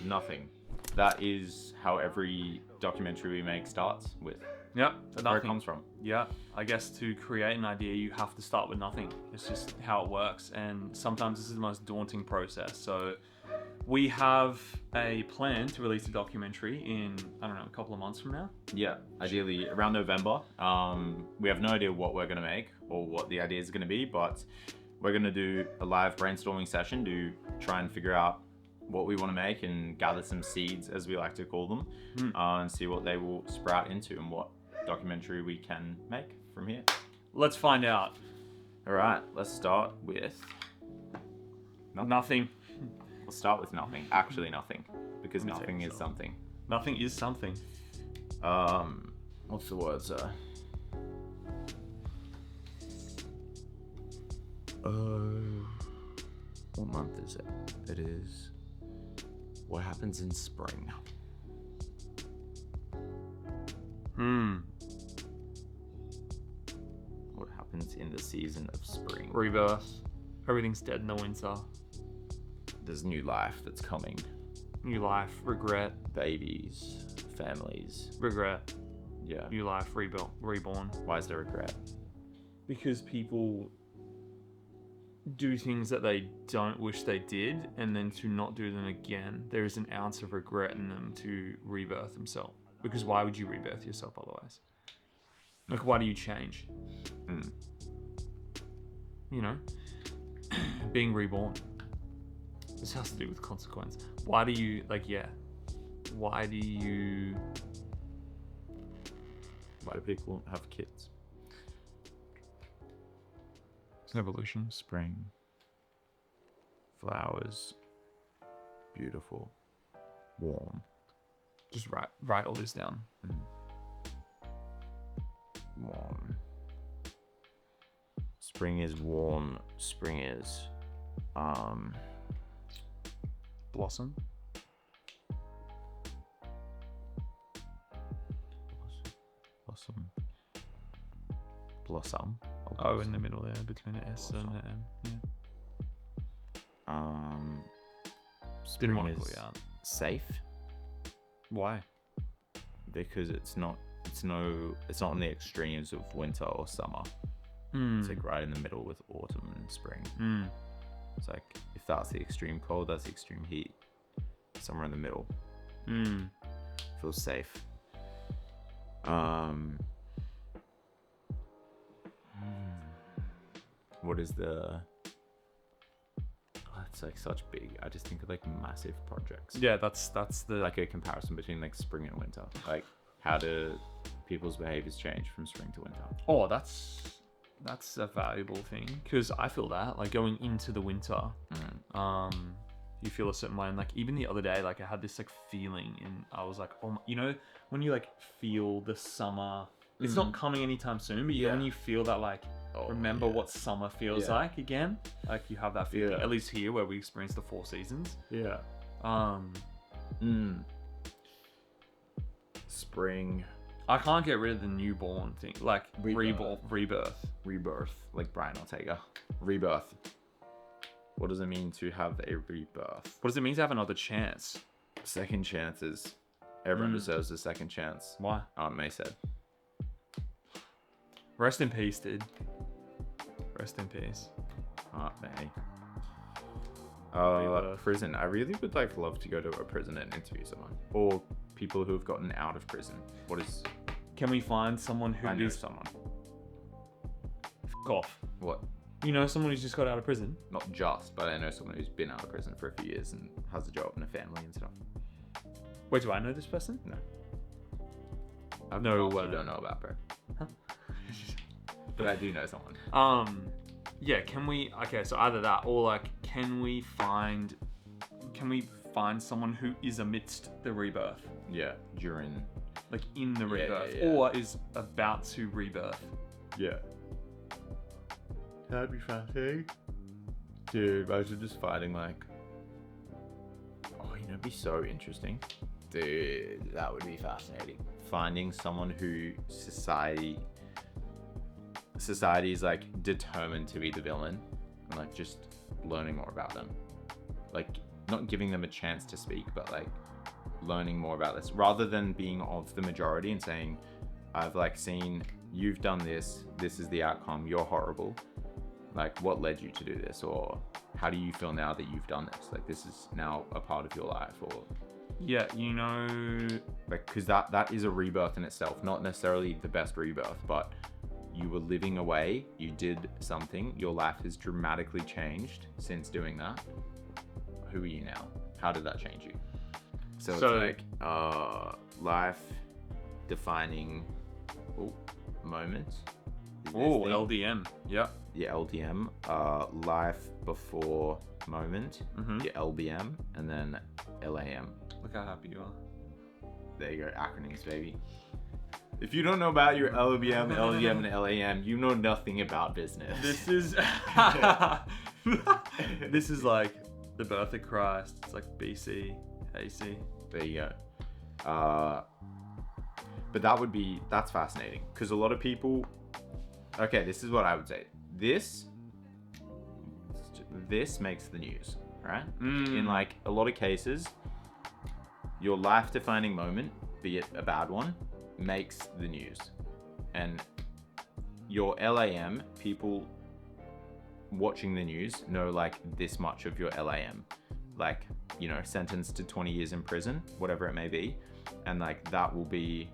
Nothing. That is how every documentary we make starts with. Yep. That's where it comes from. Yeah. I guess to create an idea, you have to start with nothing. It's just how it works. And sometimes this is the most daunting process. So we have a plan to release a documentary in, I don't know, a couple of months from now. Yeah, ideally around November. We have no idea what we're going to make or what the idea is going to be, but we're going to do a live brainstorming session to try and figure out what we want to make and gather some seeds, as we like to call them, and see what they will sprout into and what documentary we can make from here. Let's find out. All right, let's start with Nothing. We'll start with nothing. Actually nothing, because nothing is something. Nothing is something. What's the word, sir? What month is it? It is... What happens in spring? What happens in the season of spring? Rebirth. Everything's dead in the winter. There's new life that's coming. New life. Regret. Babies, families. Regret. Yeah. New life. Reborn. Why is there regret? Because people do things that they don't wish they did, and then to not do them again, there is an ounce of regret in them to rebirth themselves. Because why would you rebirth yourself otherwise? Like, why do you change? You know? Being reborn. This has to do with consequence. Why do you, why do people have kids? It's an evolution. Spring. Flowers. Beautiful. Warm. Just write all this down. Warm. Spring is warm. Spring is Blossom. Blossom. Oh, in the middle there, between the S and the M. Yeah. Spring want to is call you out. safe Why? because it's not on the extremes of winter or summer. It's like right in the middle with autumn and spring. It's like, if that's the extreme cold, that's the extreme heat. Somewhere in the middle. Feels safe. What is the... it's like such big... I just think of like massive projects. Yeah, that's the... Like a comparison between like spring and winter. Like, how do people's behaviors change from spring to winter? Oh, that's a valuable thing, because I feel that, like, going into the winter, you feel a certain way. And like, even the other day, like, I had this like feeling, and I was like, oh, you know, when you like feel the summer, it's not coming anytime soon, but when you feel that, like, remember what summer feels like again, like, you have that feeling, at least here where we experience the 4 seasons. Spring. I can't get rid of the newborn thing, like rebirth. Like Brian Ortega. Rebirth. What does it mean to have a rebirth? What does it mean to have another chance? Second chances. Everyone deserves a second chance. Why? Aunt May said. Rest in peace, dude. Rest in peace. Aunt May. Prison. I really would love to go to a prison and interview someone, or people who have gotten out of prison. Can we find someone who I know is someone. F off? What? You know someone who's just got out of prison? Not just, but I know someone who's been out of prison for a few years and has a job and a family and stuff. Wait, do I know this person? No. I don't know about, bro. Huh? But I do know someone. Yeah, so either that, or like, can we find someone who is amidst the rebirth? Yeah, during... Like, in the rebirth, yeah. or is about to rebirth? Yeah. That'd be fascinating. Dude, imagine just finding like... Oh, it'd be so interesting. Dude, that would be fascinating. Finding someone who society is like determined to be the villain, and like just learning more about them. Like, not giving them a chance to speak, but like learning more about this rather than being of the majority and saying, I've like seen you've done this is the outcome, you're horrible, like what led you to do this, or how do you feel now that you've done this, like this is now a part of your life, or Yeah, you know, like, because that is a rebirth in itself, not necessarily the best rebirth, but you were living away, you did something, your life has dramatically changed since doing that. Who are you now? How did that change you? So it's like life defining moment. LDM. Yeah. Yeah, LDM. Life before moment. Yeah, LBM, and then LAM. Look how happy you are. There you go, acronyms, baby. If you don't know about your LBM, LDM, and LAM, you know nothing about business. This is this is like the birth of Christ. It's like BC, AC. There you go. But that's fascinating because a lot of people. Okay, this is what I would say. This makes the news, right? In like a lot of cases, your life-defining moment, be it a bad one, makes the news. And your LAM, people watching the news know like this much of your LAM, like, you know, sentenced to 20 years in prison, whatever it may be. And like that will be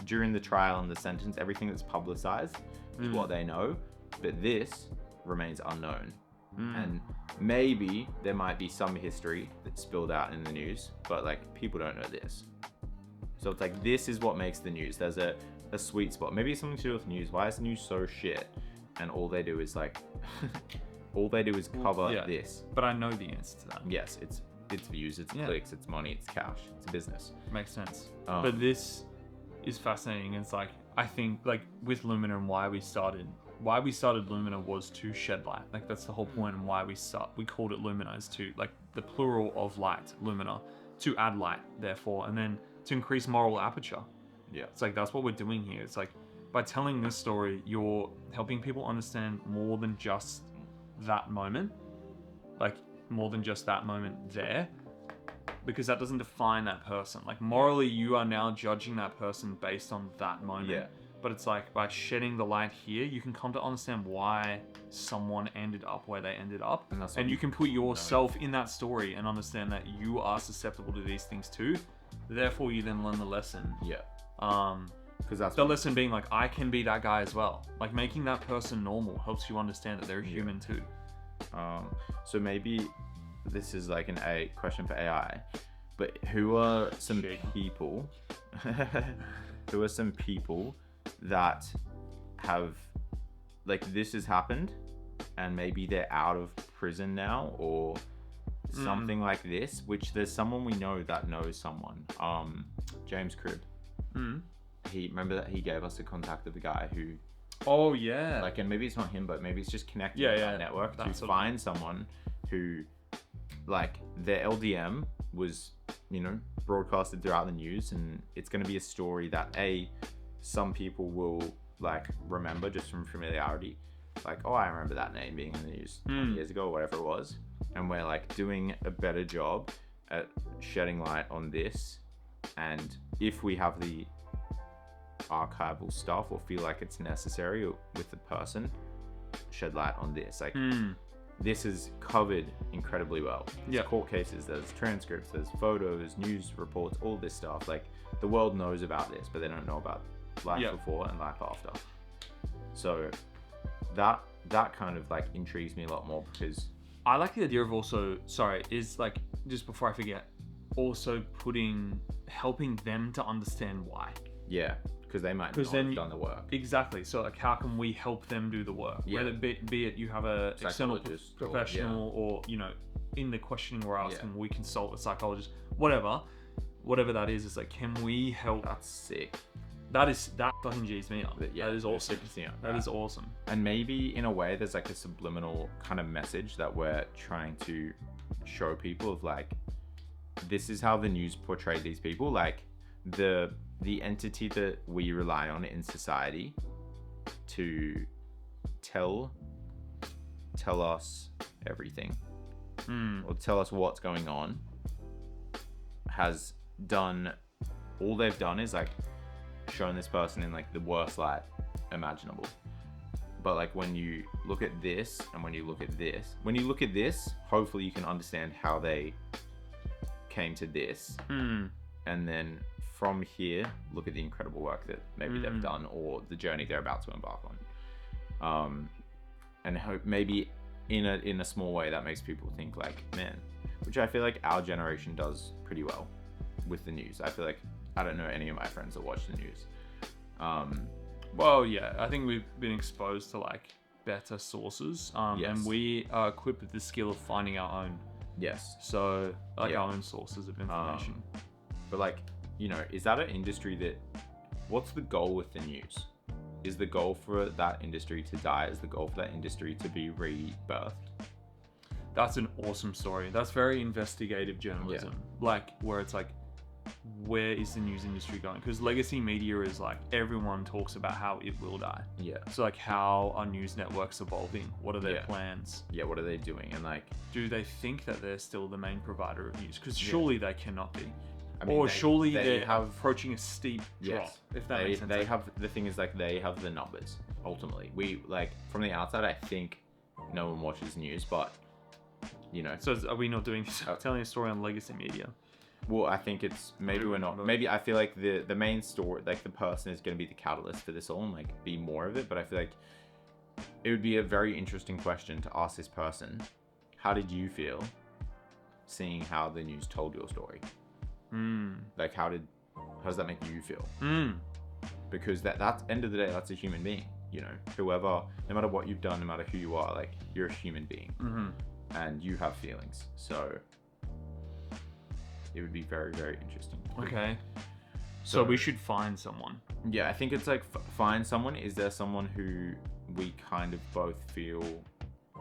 during the trial and the sentence, everything that's publicized is what they know, but this remains unknown. And maybe there might be some history that's spilled out in the news, but like people don't know this. So it's like, this is what makes the news. There's a sweet spot. Maybe it's something to do with news. Why is the news so shit? And all they do is like, cover this. But I know the answer to that. Yes, it's views, it's clicks, it's money, it's cash, it's a business. Makes sense. But this is fascinating. It's like, I think like with Lumina and why we started Lumina was to shed light. Like that's the whole point, and why we called it Lumina is to, like, the plural of light, Lumina, to add light, therefore, and then to increase moral aperture. Yeah. It's like, that's what we're doing here. It's like, by telling this story, you're helping people understand more than just that moment. Like, more than just that moment there. Because that doesn't define that person. Like, morally, you are now judging that person based on that moment. Yeah. But it's like, by shedding the light here, you can come to understand why someone ended up where they ended up. And you can put yourself in that story and understand that you are susceptible to these things too. Therefore, you then learn the lesson. Yeah. Because that's the lesson being like, I can be that guy as well. Like, making that person normal helps you understand that they're human too. So maybe this is like a question for AI, but who are some people that have, like, this has happened and maybe they're out of prison now or something like this, which there's someone we know that knows someone, James Cribb. Remember that he gave us a contact of the guy who, oh yeah, like, and maybe it's not him, but maybe it's just connected to that network to find someone who, like, their LDM was, you know, broadcasted throughout the news, and it's going to be a story that some people will, like, remember just from familiarity, like, oh, I remember that name being in the news 20 years ago or whatever it was, and we're like doing a better job at shedding light on this. And if we have the archival stuff or feel like it's necessary with the person, shed light on this. Like, this is covered incredibly well. There's court cases, there's transcripts, there's photos, news reports, all this stuff. Like, the world knows about this, but they don't know about life before and life after. So that kind of, like, intrigues me a lot more, because I like the idea of also, is like, just before I forget, also helping them to understand why. Yeah, because they might not have done the work. Exactly. So, like, how can we help them do the work? Yeah. Whether be it you have a external professional or, you know, in the questioning we're asking, we consult a psychologist, whatever that is. It's like, can we help? That's sick. That fucking G's me up. Yeah, that is awesome. That is awesome. And maybe in a way there's like a subliminal kind of message that we're trying to show people of, like, this is how the news portrayed these people, like the entity that we rely on in society to tell us everything. or tell us what's going on has done, all they've done is like shown this person in like the worst light imaginable. But like when you look at this and when you look at this, hopefully you can understand how they came to this. And then from here, look at the incredible work that maybe they've done or the journey they're about to embark on. And hope maybe in a small way that makes people think like, man, which I feel like our generation does pretty well with the news. I feel like I don't know any of my friends that watch the news. Well, yeah, I think we've been exposed to like better sources, and we are equipped with the skill of finding our own. Yes. So like our own sources of information. But like, you know, is that an industry that, what's the goal with the news? Is the goal for that industry to die? Is the goal for that industry to be rebirthed? That's an awesome story. That's very investigative journalism. Like where it's like, where is the news industry going? Because legacy media is like, everyone talks about how it will die. Yeah. So like, how are news networks evolving? What are their plans? Yeah, what are they doing? And like, do they think that they're still the main provider of news? Because surely they cannot be. I mean, or surely they're approaching a steep drop. If that makes sense. They have, the thing is like, they have the numbers ultimately. We like, from the outside, I think no one watches news, but you know. So are we not doing this, telling a story on legacy media? Well, I think it's, maybe we're not. Maybe I feel like the main story, like the person is going to be the catalyst for this all and like be more of it. But I feel like it would be a very interesting question to ask this person. How did you feel seeing how the news told your story? Like how does that make you feel? Because that's end of the day, that's a human being, you know, whoever, no matter what you've done, no matter who you are, like you're a human being and you have feelings. So it would be very, very interesting. Okay. So we should find someone. Yeah, I think it's like find someone. Is there someone who we kind of both feel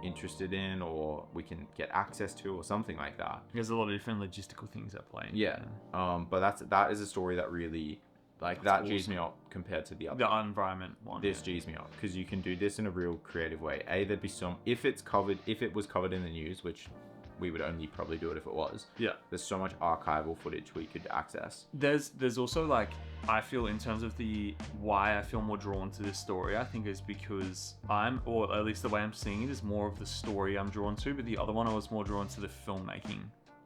interested in or we can get access to or something like that? There's a lot of different logistical things at play. Yeah. But that is a story that really, like, that's that G's me up compared to the other. The environment one. This G's me up because you can do this in a real creative way. There'd be some, if it was covered in the news, which we would only probably do it if it was. Yeah. There's so much archival footage we could access. There's also like, I feel in terms of the why I feel more drawn to this story, I think is because or at least the way I'm seeing it is more of the story I'm drawn to, but the other one I was more drawn to the filmmaking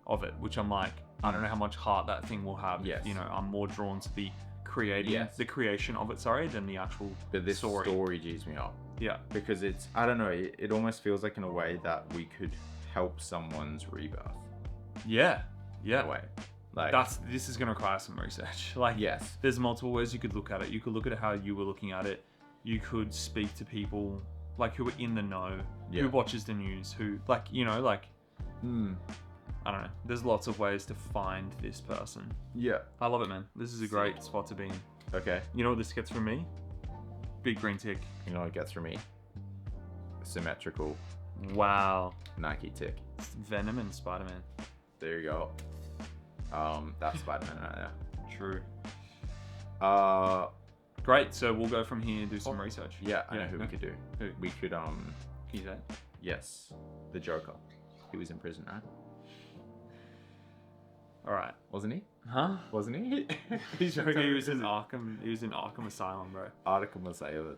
of it, which I'm like, I don't know how much heart that thing will have. Yes. You know, I'm more drawn to the creation of it, than the actual but this story G's me up. Yeah. Because it's, I don't know, it almost feels like in a way that we could help someone's rebirth. Yeah. In a way. Like, this is going to require some research. Like, yes, there's multiple ways you could look at it. You could look at how you were looking at it. You could speak to people like who are in the know, who watches the news, who like, you know, like, I don't know. There's lots of ways to find this person. Yeah. I love it, man. This is a great spot to be in. Okay. You know what this gets from me? Big green tick. You know what it gets from me? Symmetrical. Wow. Nike tick. It's Venom and Spider-Man. There you go. That's Spider-Man right there. True. Great. So we'll go from here and do some research. Yeah, I know who we could do. Who? We could Can you say it? Yes, the Joker. He was in prison, right? All right. Wasn't he? Huh? Wasn't he? He was in Arkham. He was in Arkham Asylum, bro. Arkham Asylum.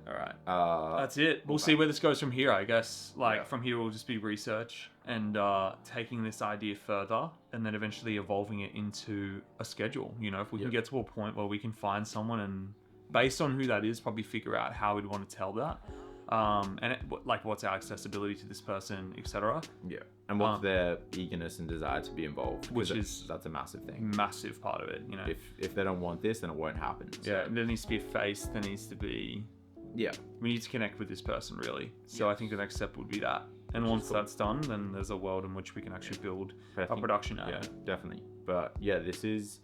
All right. That's it. We'll see where this goes from here, I guess. Like, from here, will just be research and taking this idea further and then eventually evolving it into a schedule. You know, if we can get to a point where we can find someone and based on who that is, probably figure out how we'd want to tell that. And what's our accessibility to this person, etc. Yeah. And what's their eagerness and desire to be involved? That's a massive thing. Massive part of it, you know. If they don't want this, then it won't happen. So. Yeah, there needs to be a face, there needs to be... Yeah. We need to connect with this person, really. So I think the next step would be that. And once that's done, then there's a world in which we can actually build a production out of it. Yeah, definitely. But yeah, this is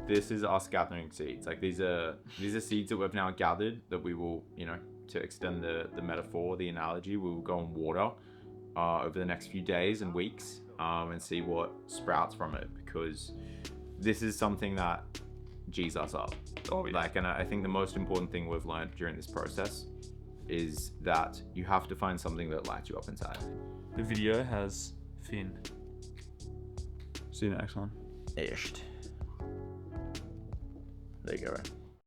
us gathering seeds. Like these are seeds that we've now gathered that we will, you know, to extend the metaphor, the analogy, we will go and water over the next few days and weeks and see what sprouts from it, because this is something that G's us up. Like, and I think the most important thing we've learned during this process is that you have to find something that lights you up inside. The video has Finn. See you next one. Echt. There you go, right?